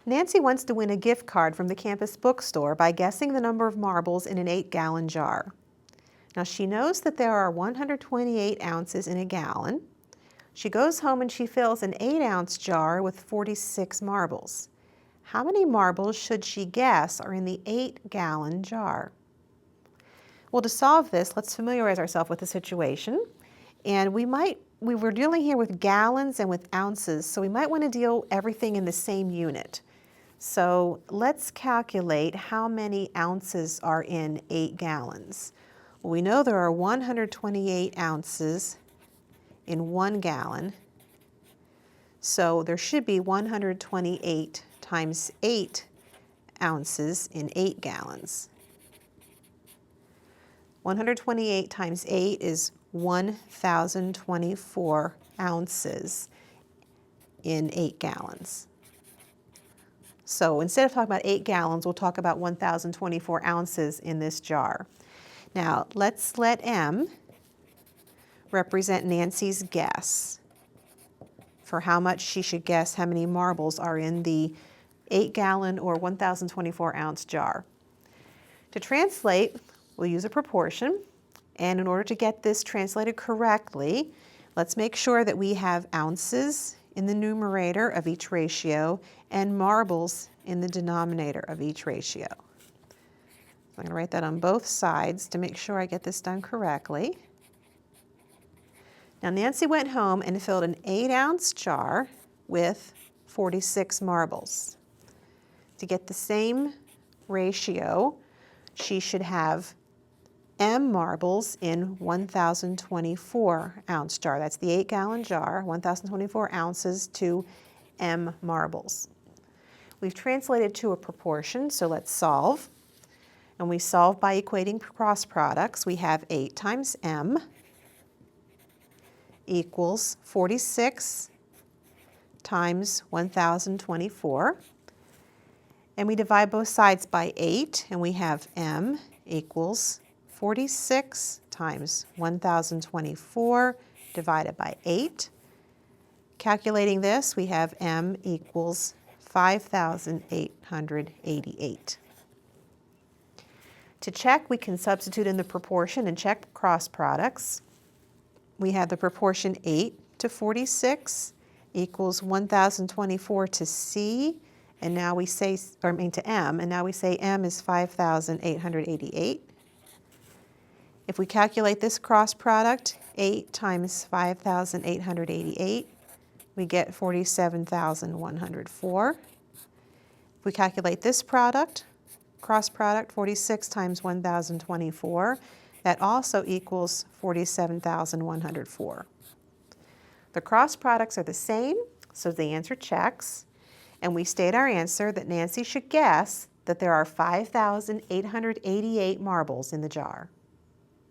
Nancy wants to win a gift card from the campus bookstore by guessing the number of marbles in an 8-gallon jar. Now she knows that there are 128 ounces in a gallon. She goes home and she fills an 8-ounce jar with 46 marbles. How many marbles should she guess are in the 8-gallon jar? Well, to solve this, let's familiarize ourselves with the situation. And we were dealing here with gallons and with ounces, so we might want to deal everything in the same unit. So let's calculate how many ounces are in 8 gallons. Well, we know there are 128 ounces in 1 gallon, so there should be 128 times 8 ounces in 8 gallons. 128 times 8 is 1,024 ounces in 8 gallons. So instead of talking about 8 gallons, we'll talk about 1,024 ounces in this jar. Now, let's let M represent Nancy's guess for how much she should guess how many marbles are in the 8-gallon or 1,024 ounce jar. To translate, we'll use a proportion, and in order to get this translated correctly, let's make sure that we have ounces in the numerator of each ratio and marbles in the denominator of each ratio. So I'm going to write that on both sides to make sure I get this done correctly. Now Nancy went home and filled an 8-ounce jar with 46 marbles. To get the same ratio, she should have M marbles in 1,024 ounce jar. That's the 8-gallon jar, 1,024 ounces to M marbles. We've translated to a proportion, so let's solve. And we solve by equating cross products. We have 8 times M equals 46 times 1,024. And we divide both sides by 8, and we have M equals 46 times 1,024 divided by 8. Calculating this, we have M equals 5,888. To check, we can substitute in the proportion and check cross products. We have the proportion 8 to 46 equals 1,024 to C, and now we say, or I mean to M, and now we say M is 5,888. If we calculate this cross product, 8 times 5,888, we get 47,104. If we calculate this product, cross product, 46 times 1,024, that also equals 47,104. The cross products are the same, so the answer checks, and we state our answer that Nancy should guess that there are 5,888 marbles in the jar.